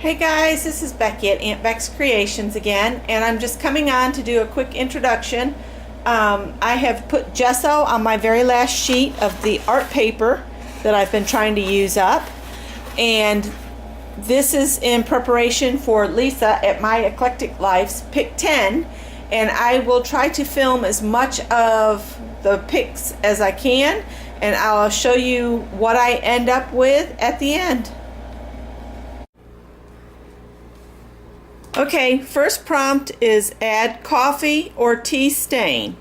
Hey guys, this is Becky at Aunt Beck's Creations again, and I'm just coming on to do a quick introduction. I have put gesso on my very last sheet of the art paper that I've been trying to use up, and this is in preparation for Lisa at My Eclectic Life's Pick 10, and I will try to film as much of the picks as I can, and I'll show you what I end up with at the end. Okay, first prompt is add coffee or tea stain.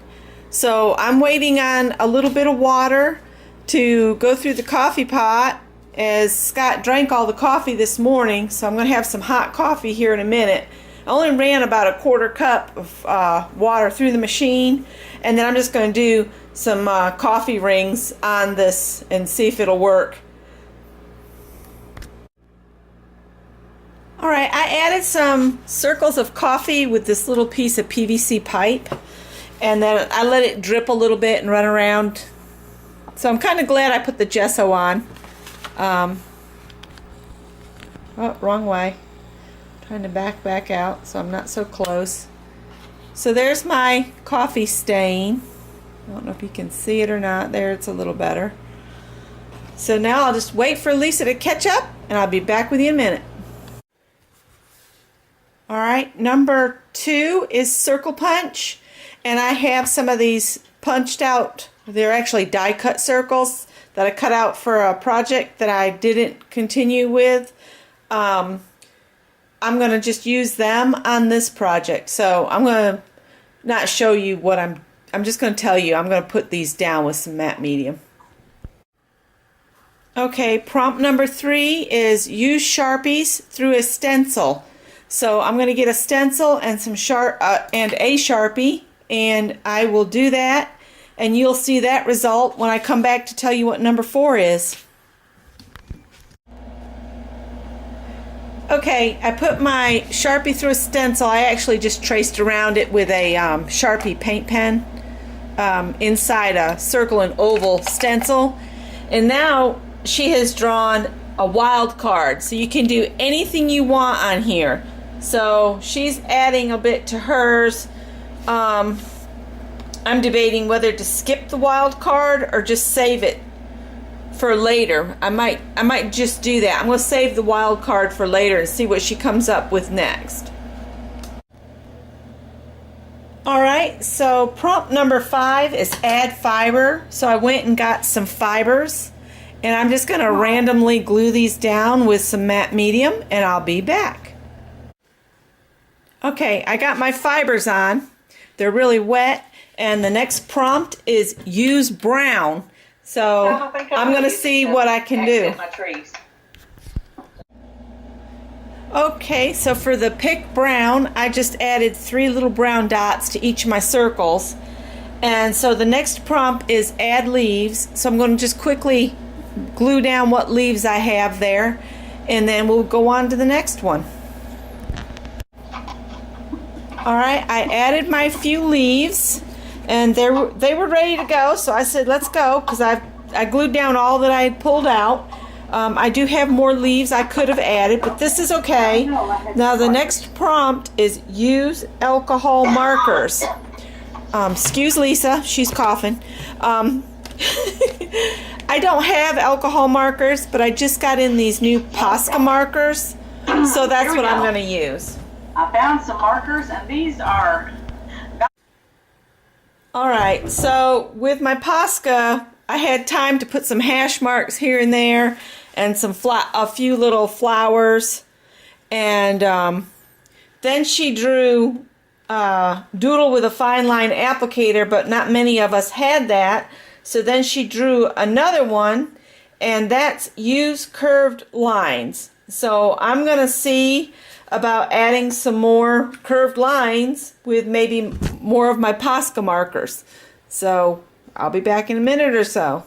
So I'm waiting on a little bit of water to go through the coffee pot, as Scott drank all the coffee this morning, so I'm going to have some hot coffee here in a minute. I only ran about a quarter cup of water through the machine, and then I'm just going to do some coffee rings on this and see if it'll work. Alright, I added some circles of coffee with this little piece of PVC pipe, and then I let it drip a little bit and run around. So I'm kind of glad I put the gesso on. Oh, wrong way. Trying to back out so I'm not so close. So there's my coffee stain. I don't know if you can see it or not. There, it's a little better. So now I'll just wait for Lisa to catch up, and I'll be back with you in a minute. Alright, number 2 is circle punch, and I have some of these punched out. They're actually die cut circles that I cut out for a project that I didn't continue with. I'm going to just use them on this project. So I'm going to not show you what I'm just going to tell you I'm going to put these down with some matte medium. Okay, prompt number 3 is use Sharpies through a stencil. So I'm going to get a stencil and some and a Sharpie, and I will do that, and you'll see that result when I come back to tell you what number 4 is. Okay, I put my Sharpie through a stencil. I actually just traced around it with a Sharpie paint pen inside a circle and oval stencil, and now she has drawn a wild card, so you can do anything you want on here. So she's adding a bit to hers. I'm debating whether to skip the wild card or just save it for later. I might just do that. I'm going to save the wild card for later and see what she comes up with next. Alright, so prompt number 5 is add fiber. So I went and got some fibers, and I'm just going to randomly glue these down with some matte medium, and I'll be back. Okay, I got my fibers on. They're really wet, and the next prompt is use brown. So I'm going to see what I can do. Okay, so for the pick brown, I just added 3 little brown dots to each of my circles. And so the next prompt is add leaves. So I'm going to just quickly glue down what leaves I have there, and then we'll go on to the next one. Alright, I added my few leaves, and they were ready to go, so I said let's go, because I glued down all that I had pulled out. I do have more leaves I could have added, but this is okay. Now the next prompt is use alcohol markers. Excuse Lisa, she's coughing. I don't have alcohol markers, but I just got in these new Posca markers, so that's what I'm going to use. I found some markers, and these are... Alright, so with my Posca, I had time to put some hash marks here and there, and a few little flowers, and then she drew doodle with a fine line applicator, but not many of us had that, so then she drew another one, and that's use curved lines. So I'm going to see about adding some more curved lines with maybe more of my Posca markers. So I'll be back in a minute or so.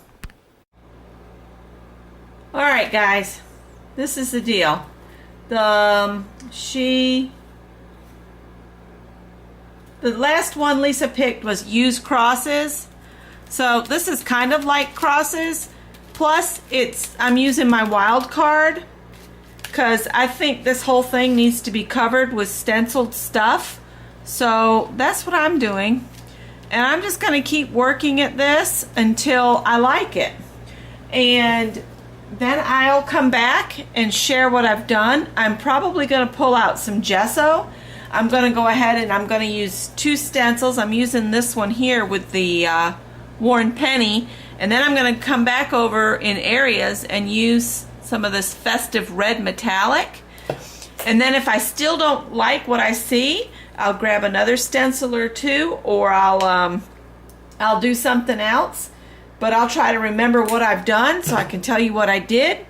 Alright guys, this is the deal. The last one Lisa picked was use crosses. So this is kind of like crosses, plus I'm using my wild card, because I think this whole thing needs to be covered with stenciled stuff. So that's what I'm doing. And I'm just going to keep working at this until I like it. And then I'll come back and share what I've done. I'm probably going to pull out some gesso. I'm going to go ahead and I'm going to use 2 stencils. I'm using this one here with the Warren Penny. And then I'm going to come back over in areas and use some of this festive red metallic. And then if I still don't like what I see, I'll grab another stencil or 2, or I'll do something else. But I'll try to remember what I've done so I can tell you what I did.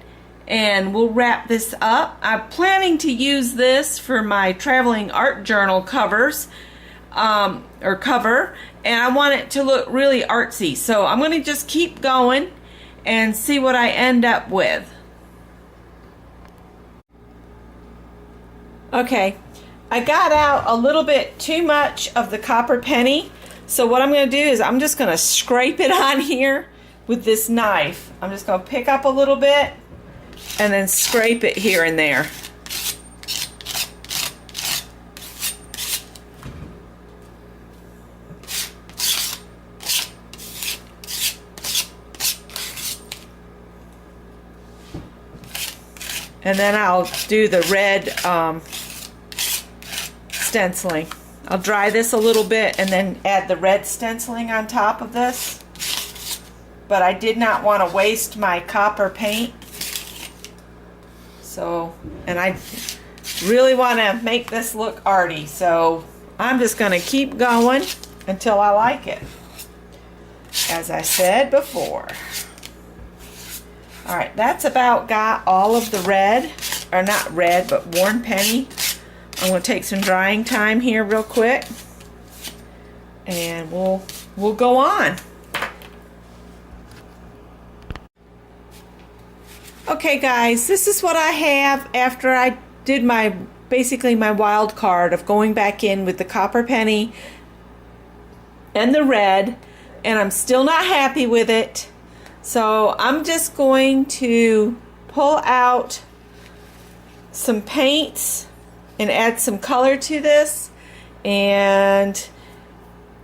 And we'll wrap this up. I'm planning to use this for my traveling art journal covers, or cover. And I want it to look really artsy. So I'm going to just keep going and see what I end up with. Okay, I got out a little bit too much of the copper penny. So what I'm going to do is I'm just going to scrape it on here with this knife. I'm just going to pick up a little bit and then scrape it here and there. And then I'll do the red stenciling. I'll dry this a little bit and then add the red stenciling on top of this. But I did not want to waste my copper paint. So, and I really want to make this look arty. So I'm just going to keep going until I like it, as I said before. Alright, that's about got all of the red, or not red, but Warren Penny. I'm going to take some drying time here real quick, and we'll go on. Okay guys, this is what I have after I did basically my wild card of going back in with the copper penny and the red, and I'm still not happy with it. So I'm just going to pull out some paints and add some color to this, and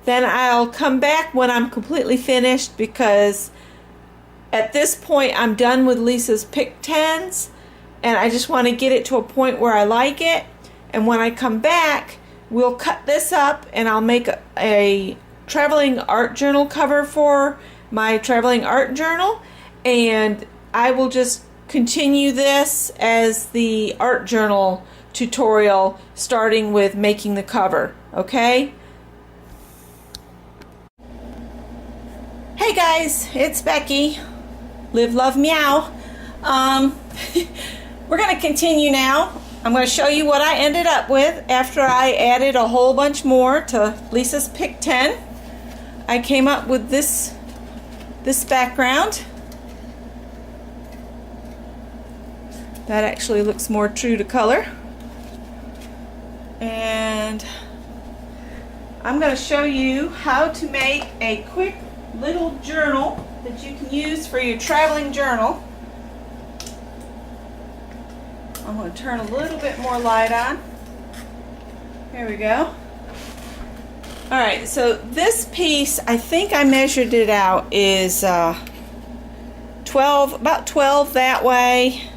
then I'll come back when I'm completely finished, because at this point I'm done with Lisa's Pick 10s and I just want to get it to a point where I like it. And when I come back, we'll cut this up and I'll make a traveling art journal cover for my traveling art journal, and I will just continue this as the art journal tutorial, starting with making the cover. Okay? Hey guys, it's Becky. Live, love, meow. We're going to continue now. I'm going to show you what I ended up with after I added a whole bunch more to Lisa's Pick 10. I came up with this background. That actually looks more true to color. And I'm going to show you how to make a quick little journal that you can use for your traveling journal. I'm going to turn a little bit more light on. There we go. Alright, so this piece, I think I measured it out, is about 12 that way.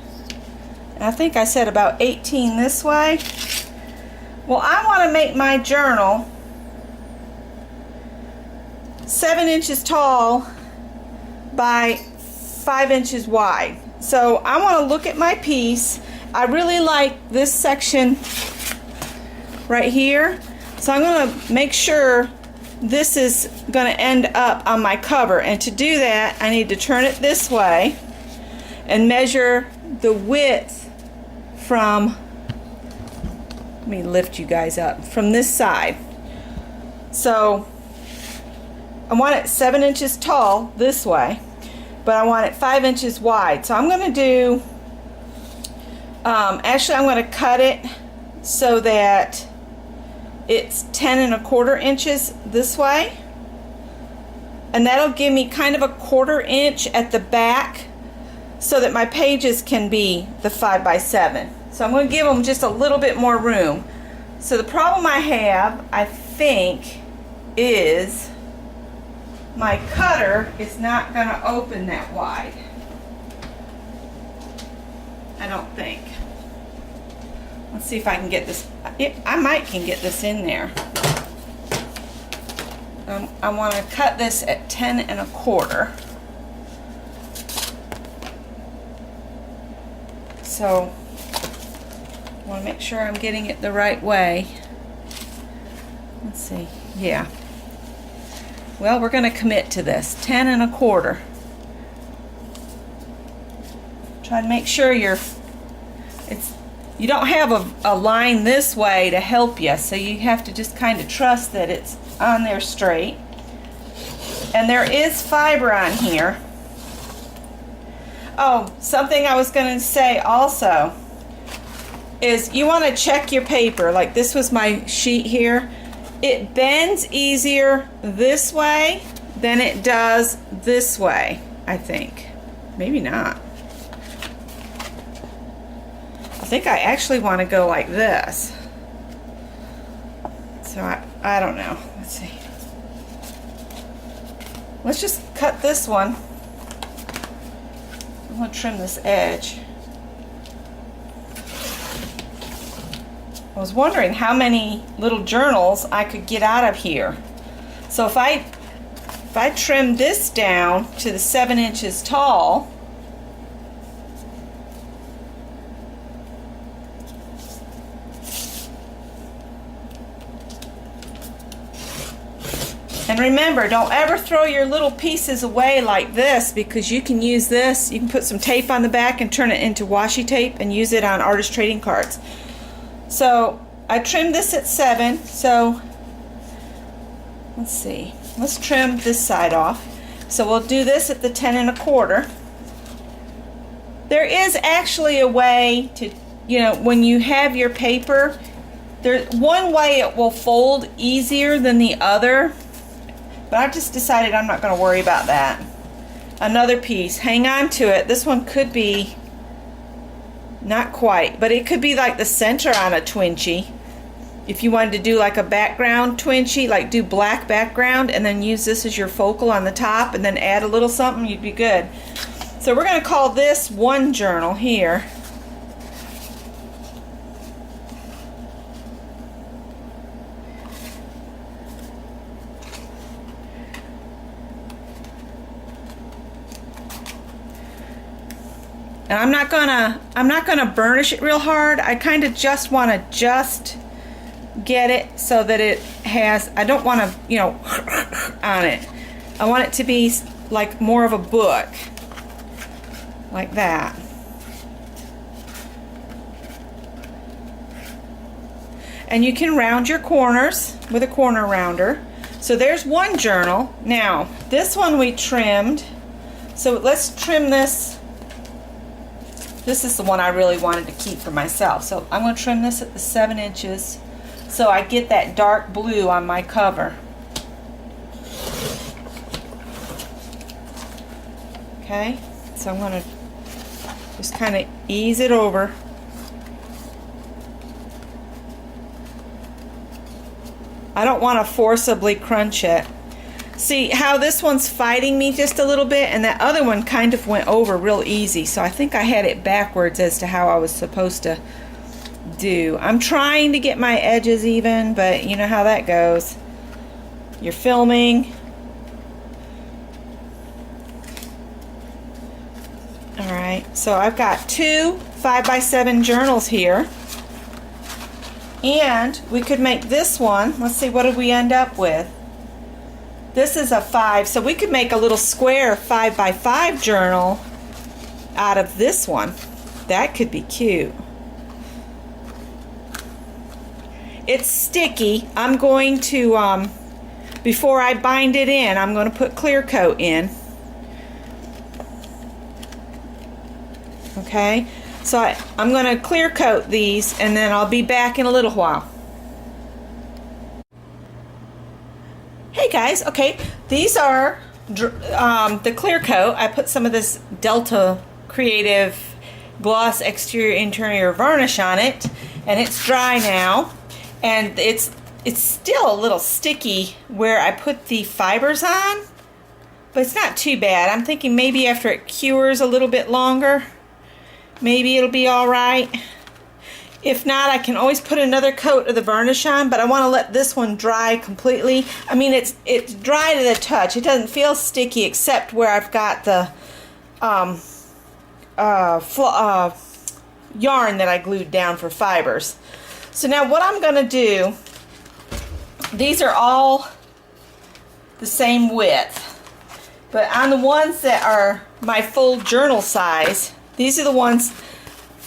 And I think I said about 18 this way. Well, I want to make my journal 7 inches tall by 5 inches wide. So I want to look at my piece. I really like this section right here. So I'm going to make sure this is going to end up on my cover. And to do that, I need to turn it this way and measure the width from, let me lift you guys up, from this side. So I want it 7 inches tall this way, but I want it 5 inches wide. So I'm going to do, actually I'm going to cut it so that it's 10¼ inches this way, and that'll give me kind of a 1/4 inch at the back so that my pages can be the 5x7. So I'm going to give them just a little bit more room. So the problem I have, I think, is my cutter is not going to open that wide. I don't think. Let's see if I can get this. I might can get this in there. I want to cut this at 10 1/4. So I want to make sure I'm getting it the right way. Let's see. Yeah. Well, we're going to commit to this. 10 1/4. Try to make sure you don't have a line this way to help you, so you have to just kind of trust that it's on there straight. And there is fiber on here. Oh, something I was going to say also is you want to check your paper. Like this was my sheet here. It bends easier this way than it does this way, I think. Maybe not. I think I actually want to go like this. So I don't know. Let's see. Let's just cut this one. I'm going to trim this edge. I was wondering how many little journals I could get out of here. So if I trim this down to the 7 inches tall, and remember, don't ever throw your little pieces away like this, because you can use this. You can put some tape on the back and turn it into washi tape and use it on artist trading cards. So I trimmed this at 7. So let's see. Let's trim this side off. So we'll do this at the 10 1/4. There is actually a way to, when you have your paper, there's one way it will fold easier than the other. But I've just decided I'm not going to worry about that. Another piece. Hang on to it. This one could be not quite, but it could be like the center on a Twinchie. If you wanted to do like a background Twinchie, like do black background and then use this as your focal on the top and then add a little something, you'd be good. So we're going to call this one journal here. And I'm not gonna burnish it real hard. I kind of just want to get it so that it has, I don't want to, on it. I want it to be like more of a book, like that. And you can round your corners with a corner rounder. So there's one journal. Now, this one we trimmed. So let's trim this. This is the one I really wanted to keep for myself. So I'm going to trim this at the 7 inches so I get that dark blue on my cover. Okay, so I'm going to just kind of ease it over. I don't want to forcibly crunch it. See how this one's fighting me just a little bit, and that other one kind of went over real easy. So I think I had it backwards as to how I was supposed to do. I'm trying to get my edges even, but you know how that goes. You're filming. Alright, so I've got 2 5x7 journals here. And we could make this one, let's see, what did we end up with? This is a 5, so we could make a little square 5x5 journal out of this one. That could be cute. It's sticky. I'm going to, before I bind it in, I'm going to put clear coat in. Okay, so I'm going to clear coat these, and then I'll be back in a little while. Hey guys, okay, these are the clear coat. I put some of this Delta Creative Gloss Exterior Interior Varnish on it, and it's dry now, and it's still a little sticky where I put the fibers on, but it's not too bad. I'm thinking maybe after it cures a little bit longer, maybe it'll be all right. If not, I can always put another coat of the varnish on, but I want to let this one dry completely. I mean, it's dry to the touch. It doesn't feel sticky except where I've got the yarn that I glued down for fibers. So now what I'm going to do, these are all the same width, but on the ones that are my full journal size, these are the ones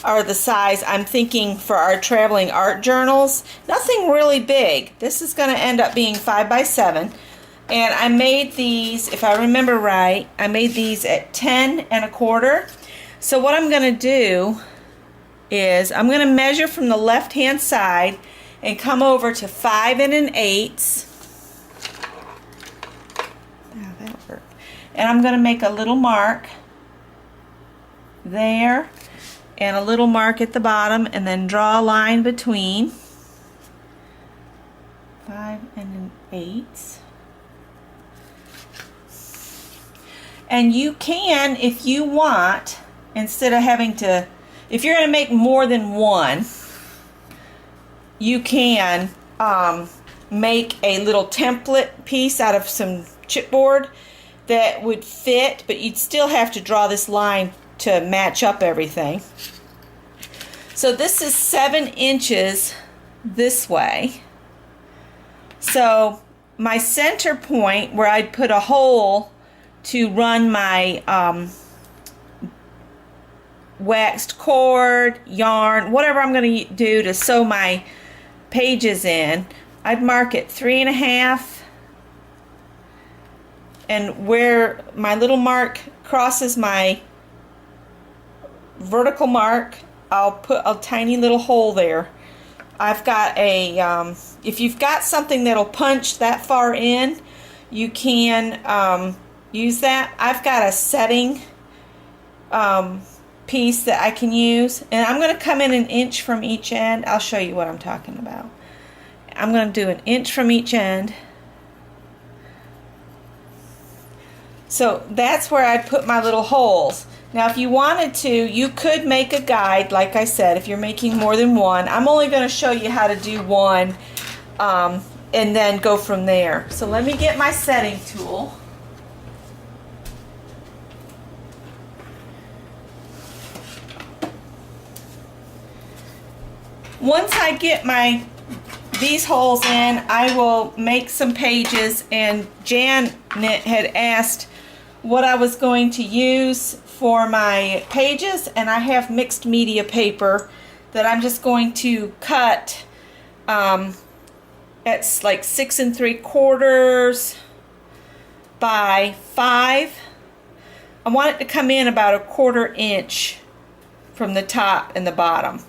are the size I'm thinking for our traveling art journals. Nothing really big. This is going to end up being 5 by 7, and I made these, if I remember right, I made these at 10 1/4. So what I'm going to do is I'm going to measure from the left hand side and come over to 5 1/8. Now that'll work. And I'm going to make a little mark there and a little mark at the bottom, and then draw a line between 5 1/8. And you can, if you want, instead of having to, if you're going to make more than one, you can make a little template piece out of some chipboard that would fit, but you'd still have to draw this line to match up everything. So this is 7 inches this way. So my center point where I'd put a hole to run my waxed cord, yarn, whatever I'm going to do to sew my pages in, I'd mark it 3 1/2, and where my little mark crosses my vertical mark, I'll put a tiny little hole there. I've got a, if you've got something that'll punch that far in, you can use that. I've got a setting piece that I can use, and I'm going to come in 1 inch from each end. I'll show you what I'm talking about. I'm going to do 1 inch from each end. So that's where I put my little holes. Now if you wanted to, you could make a guide, like I said, if you're making more than one. I'm only going to show you how to do one and then go from there. So let me get my setting tool. Once I get these holes in, I will make some pages, and Janet had asked what I was going to use for my pages, and I have mixed media paper that I'm just going to cut at like 6 3/4 by 5. I want it to come in about 1/4 inch from the top and the bottom.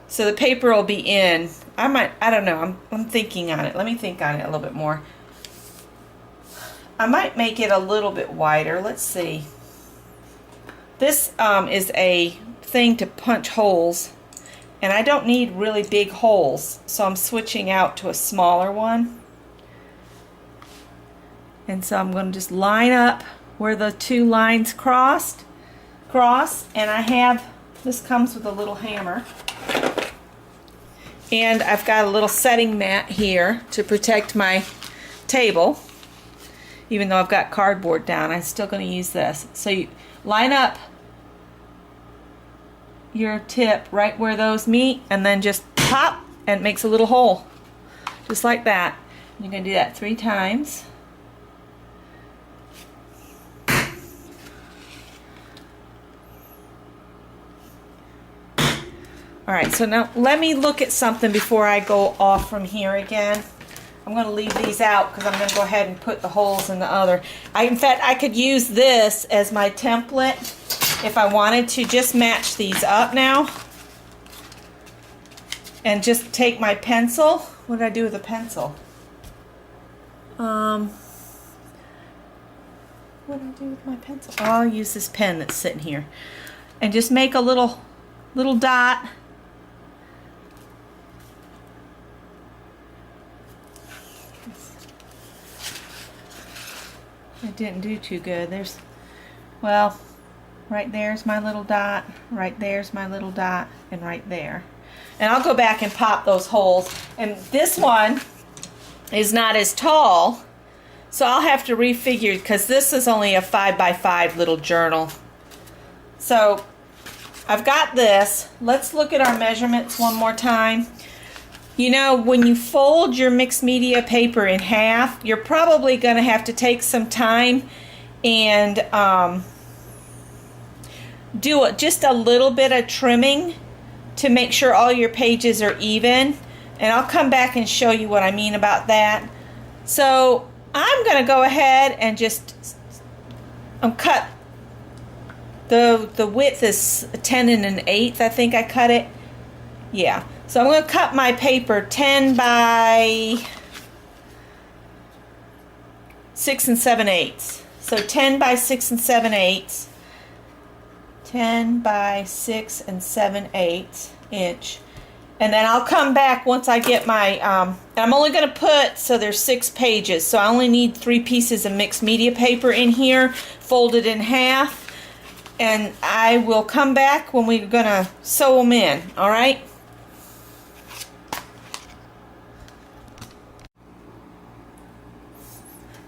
So the paper will be in. I don't know, I'm thinking on it. Let me think on it a little bit more. I might make it a little bit wider. Let's see. This is a thing to punch holes, and I don't need really big holes, so I'm switching out to a smaller one. And so I'm going to just line up where the two lines cross, and I have, this comes with a little hammer. And I've got a little setting mat here to protect my table. Even though I've got cardboard down, I'm still going to use this. So you line up your tip right where those meet, and then just pop, and it makes a little hole. Just like that. You're going to do that 3 times. Alright, so now let me look at something before I go off from here again. I'm going to leave these out because I'm going to go ahead and put the holes in the other. In fact, I could use this as my template if I wanted to just match these up now. And just take my pencil. What did I do with the pencil? what do I do with my pencil? Oh, I'll use this pen that's sitting here. And just make a little dot. It didn't do too good. Well, right there's my little dot, right there's my little dot, and right there. And I'll go back and pop those holes. And this one is not as tall, so I'll have to refigure because this is only a 5x5 little journal. So I've got this. Let's look at our measurements one more time. You know, when you fold your mixed media paper in half, you're probably going to have to take some time and do just a little bit of trimming to make sure all your pages are even. And I'll come back and show you what I mean about that. So I'm going to go ahead and just cut. The width is 10 1/8. I think I cut it. Yeah. So I'm going to cut my paper 10 by 6 7/8. So 10 by 6 7/8. 10 by 6 7/8 inch. And then I'll come back once I get my, and I'm only going to put, so there's 6 pages. So I only need 3 pieces of mixed media paper in here, folded in half. And I will come back when we're going to sew them in, all right?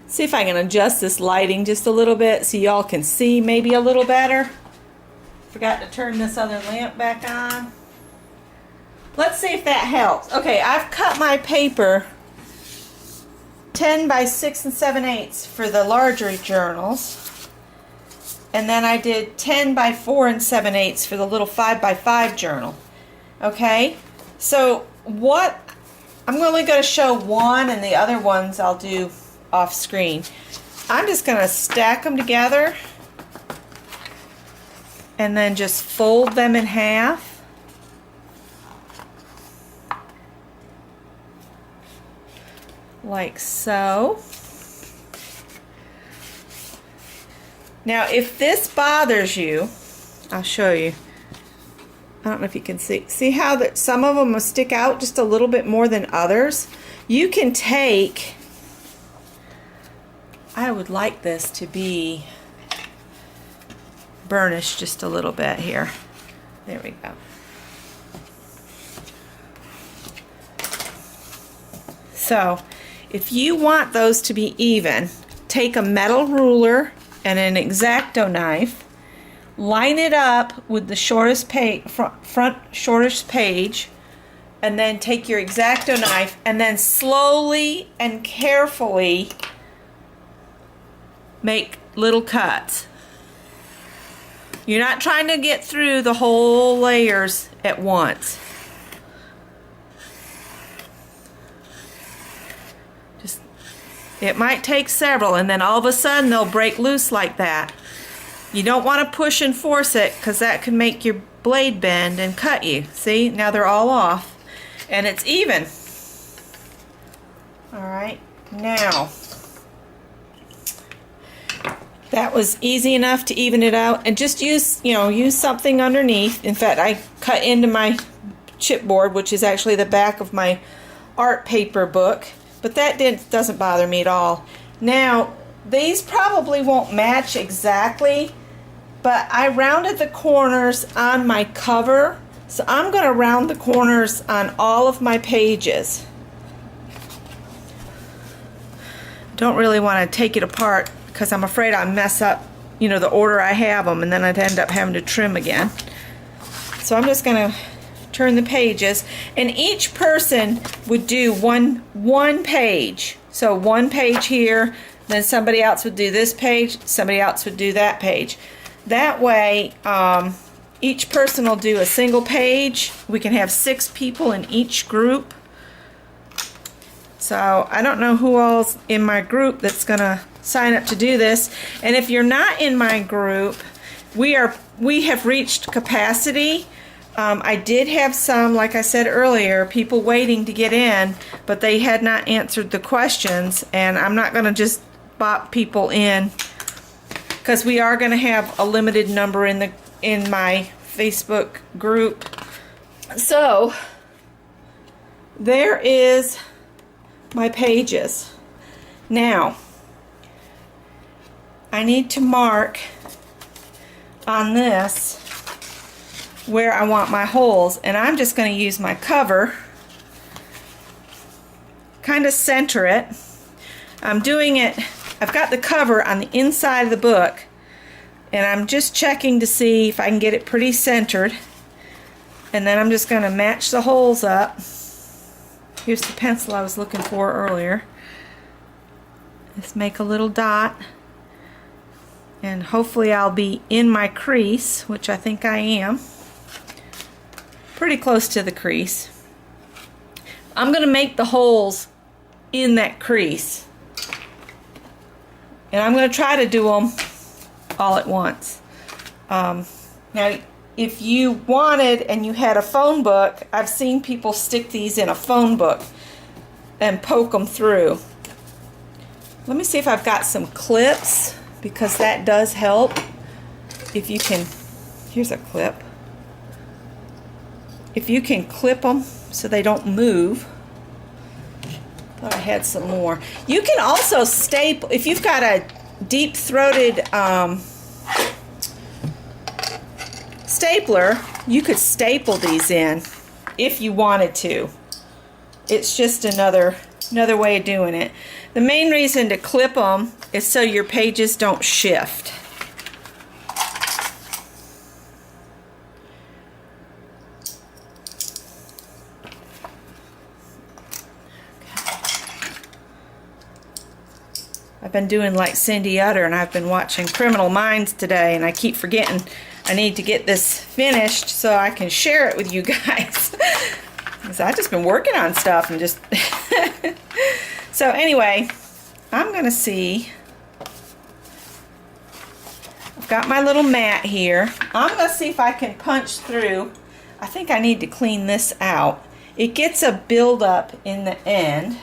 See if I can adjust this lighting just a little bit so y'all can see maybe a little better. Forgot to turn this other lamp back on. Let's see if that helps. Okay, I've cut my paper 10 by 6 7/8 for the larger journals. And then I did 10 by 4 7/8 for the little 5x5 journal. Okay, so what, I'm only going to show one and the other ones I'll do off screen. I'm just going to stack them together and then just fold them in half. Like so. Now if this bothers you, I'll show you. I don't know if you can see how that some of them will stick out just a little bit more than others. You can take, I would like this to be burnished just a little bit here. There we go. So if you want those to be even, take a metal ruler and an X-Acto knife, line it up with the shortest page, front shortest page, and then take your X-Acto knife and then slowly and carefully make little cuts. You're not trying to get through the whole layers at once. Just, it might take several, and then all of a sudden they'll break loose like that. You don't want to push and force it because that can make your blade bend and cut you. See, now they're all off and it's even. Alright, now that was easy enough to even it out, and just use, use something underneath. In fact, I cut into my chipboard, which is actually the back of my art paper book, but that doesn't bother me at all. Now, these probably won't match exactly, but I rounded the corners on my cover, so I'm going to round the corners on all of my pages. Don't really want to take it apart because I'm afraid I'll mess up, the order I have them, and then I'd end up having to trim again. So I'm just going to turn the pages, and each person would do one page. So one page here, then somebody else would do this page, somebody else would do that page. That way, each person will do a single page. We can have 6 people in each group. So I don't know who all's in my group that's gonna sign up to do this. And if you're not in my group, we have reached capacity. I did have some, like I said earlier, people waiting to get in, but they had not answered the questions, and I'm not gonna just bop people in because we are going to have a limited number in my Facebook group. So there is my pages. Now I need to mark on this where I want my holes, and I'm just going to use my cover, kind of center it. I'm doing it, I've got the cover on the inside of the book, and I'm just checking to see if I can get it pretty centered, and then I'm just going to match the holes up. Here's the pencil I was looking for earlier. Just make a little dot, and hopefully I'll be in my crease, which I think I am. Pretty close to the crease. I'm going to make the holes in that crease, and I'm going to try to do them all at once. Now if you wanted and you had a phone book, I've seen people stick these in a phone book and poke them through. Let me see if I've got some clips, because that does help. If you can, here's a clip. If you can clip them so they don't move. Thought I had some more. You can also staple, if you've got a deep-throated stapler, you could staple these in if you wanted to. It's just another way of doing it. The main reason to clip them is so your pages don't shift. I've been doing like Cindy Utter, and I've been watching Criminal Minds today, and I keep forgetting I need to get this finished so I can share it with you guys. Because I've just been working on stuff and just... So anyway, I'm going to see... I've got my little mat here. I'm going to see if I can punch through. I think I need to clean this out. It gets a buildup in the end.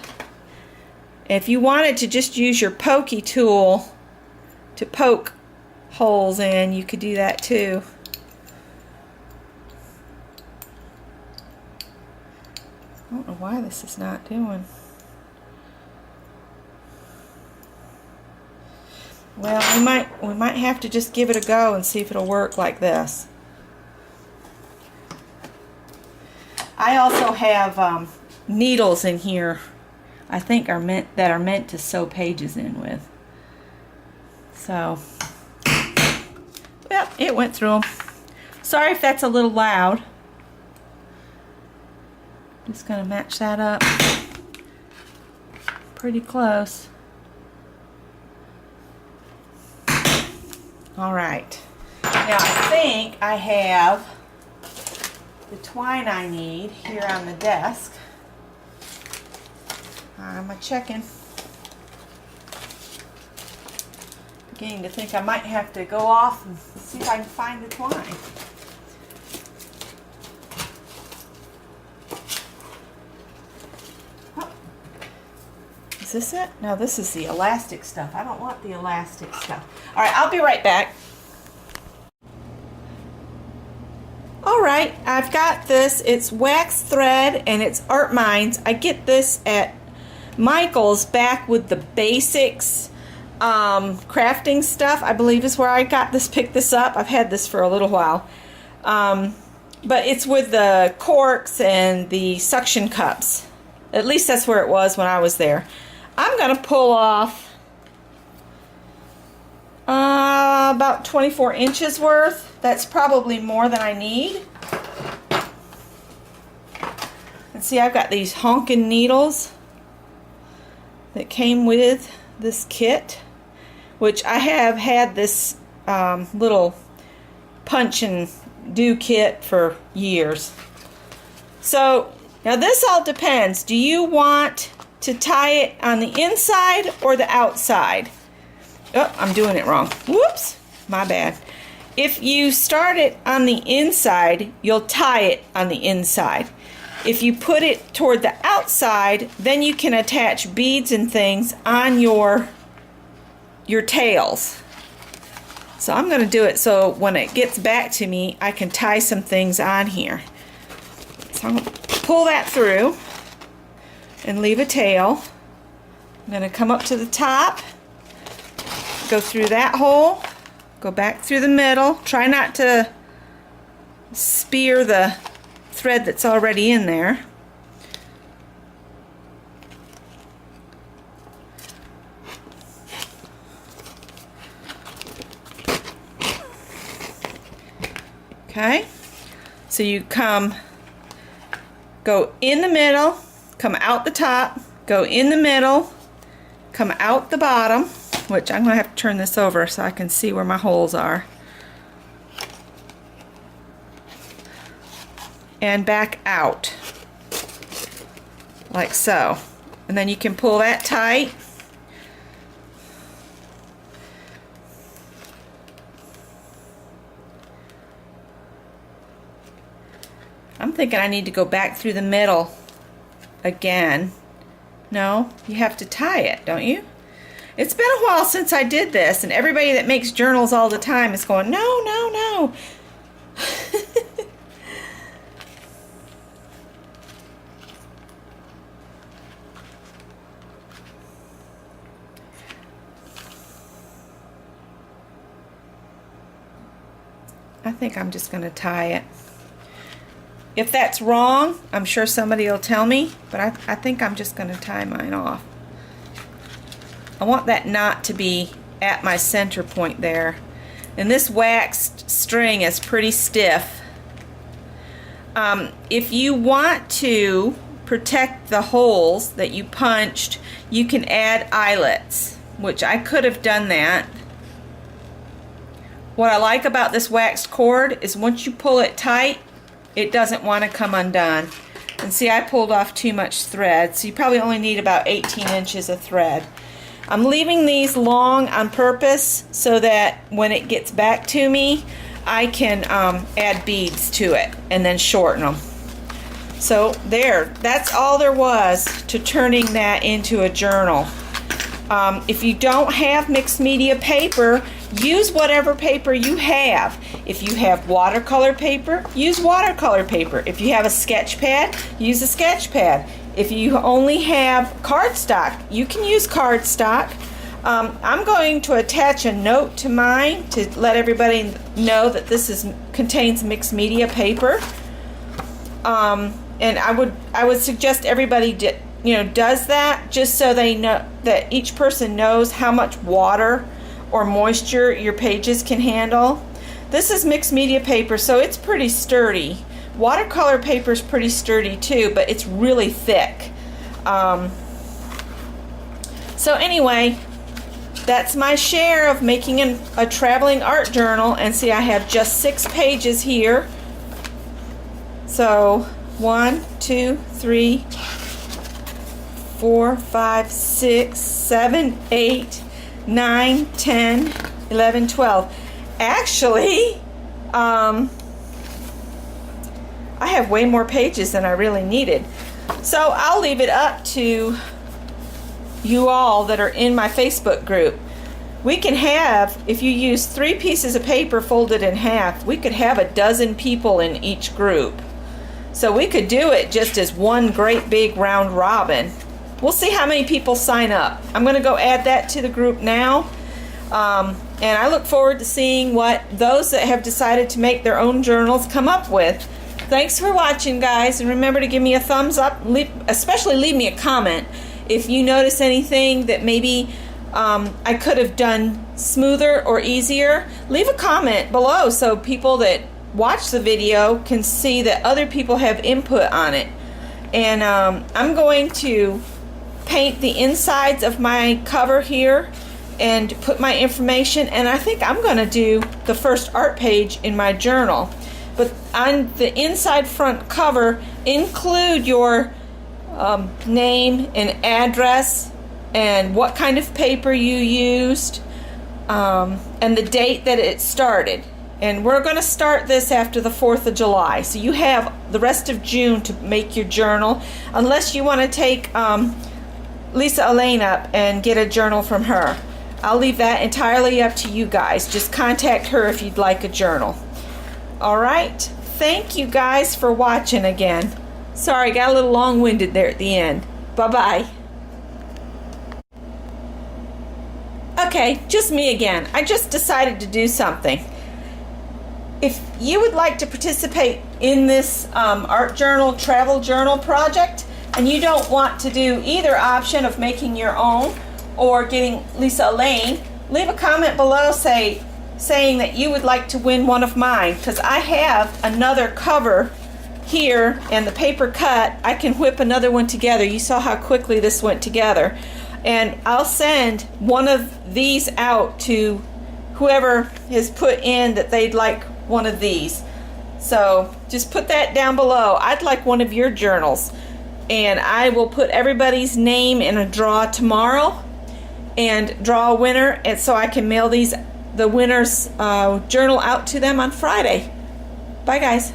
If you wanted to just use your pokey tool to poke holes in, you could do that too. I don't know why this is not doing. Well, we might have to just give it a go and see if it'll work like this. I also have needles in here. I think are meant to sew pages in with. So, well, it went through them. Sorry if that's a little loud. Just gonna match that up pretty close. All right. Now I think I have the twine I need here on the desk. I'm checking. Beginning to think I might have to go off and see if I can find the twine. Oh. Is this it? No, this is the elastic stuff. I don't want the elastic stuff. All right, I'll be right back. All right, I've got this. It's wax thread and it's Art Minds. I get this at Michael's back with the basics crafting stuff, I believe is where I picked this up. I've had this for a little while. But it's with the corks and the suction cups. At least that's where it was when I was there. I'm going to pull off about 24 inches worth. That's probably more than I need. And see, I've got these honkin' needles that came with this kit, which I have had this little punch and do kit for years. So now this all depends. Do you want to tie it on the inside or the outside? Oh, I'm doing it wrong. Whoops, my bad. If you start it on the inside, you'll tie it on the inside. If you put it toward the outside, then you can attach beads and things on your tails. So I'm going to do it so when it gets back to me, I can tie some things on here. So I'm going to pull that through and leave a tail. I'm going to come up to the top, go through that hole, go back through the middle. Try not to spear the thread that's already in there. Okay, so you go in the middle, come out the top, go in the middle, come out the bottom, which I'm going to have to turn this over so I can see where my holes are, and back out, like so. And then you can pull that tight. I'm thinking I need to go back through the middle again. No, you have to tie it, don't you? It's been a while since I did this, and everybody that makes journals all the time is going, no, no, no. I think I'm just going to tie it. If that's wrong, I'm sure somebody will tell me, but I think I'm just going to tie mine off. I want that knot to be at my center point there. And this waxed string is pretty stiff. If you want to protect the holes that you punched, you can add eyelets, which I could have done that. What I like about this waxed cord is once you pull it tight, it doesn't want to come undone. And see, I pulled off too much thread, so you probably only need about 18 inches of thread. I'm leaving these long on purpose so that when it gets back to me, I can add beads to it and then shorten them. So there, that's all there was to turning that into a journal. If you don't have mixed media paper, use whatever paper you have. If you have watercolor paper, use watercolor paper. If you have a sketch pad, use a sketch pad. If you only have cardstock, you can use cardstock. I'm going to attach a note to mine to let everybody know that this contains mixed media paper. And I would suggest everybody does that, just so they know that each person knows how much water or moisture your pages can handle. This is mixed media paper, so it's pretty sturdy. Watercolor paper is pretty sturdy too, but it's really thick. So anyway, that's my share of making a traveling art journal. And see, I have just 6 pages here. So 1, 2, 3, 4, 5, 6, 7, 8, 9, 10, 11, 12. Actually, I have way more pages than I really needed. So I'll leave it up to you all that are in my Facebook group. We can have, if you use 3 pieces of paper folded in half, we could have 12 people in each group. So we could do it just as one great big round robin. We'll see how many people sign up. I'm going to go add that to the group now. And I look forward to seeing what those that have decided to make their own journals come up with. Thanks for watching, guys, and remember to give me a thumbs up. Especially leave me a comment if you notice anything that maybe I could have done smoother or easier. Leave a comment below so people that watch the video can see that other people have input on it. And I'm going to paint the insides of my cover here and put my information, and I think I'm going to do the first art page in my journal. But on the inside front cover, include your name and address and what kind of paper you used, and the date that it started. And we're going to start this after the 4th of July. So you have the rest of June to make your journal, unless you want to take Lisa Elaine up and get a journal from her. I'll leave that entirely up to you guys. Just contact her if you'd like a journal. All right. Thank you guys for watching again. Sorry, got a little long-winded there at the end. Bye-bye. Okay, just me again. I just decided to do something. If you would like to participate in this art journal, travel journal project, and you don't want to do either option of making your own or getting Lisa Elaine, leave a comment below saying that you would like to win one of mine, because I have another cover here and the paper cut. I can whip another one together. You saw how quickly this went together. And I'll send one of these out to whoever has put in that they'd like one of these. So just put that down below. I'd like one of your journals. And I will put everybody's name in a draw tomorrow and draw a winner, and so I can mail the winner's journal out to them on Friday. Bye guys.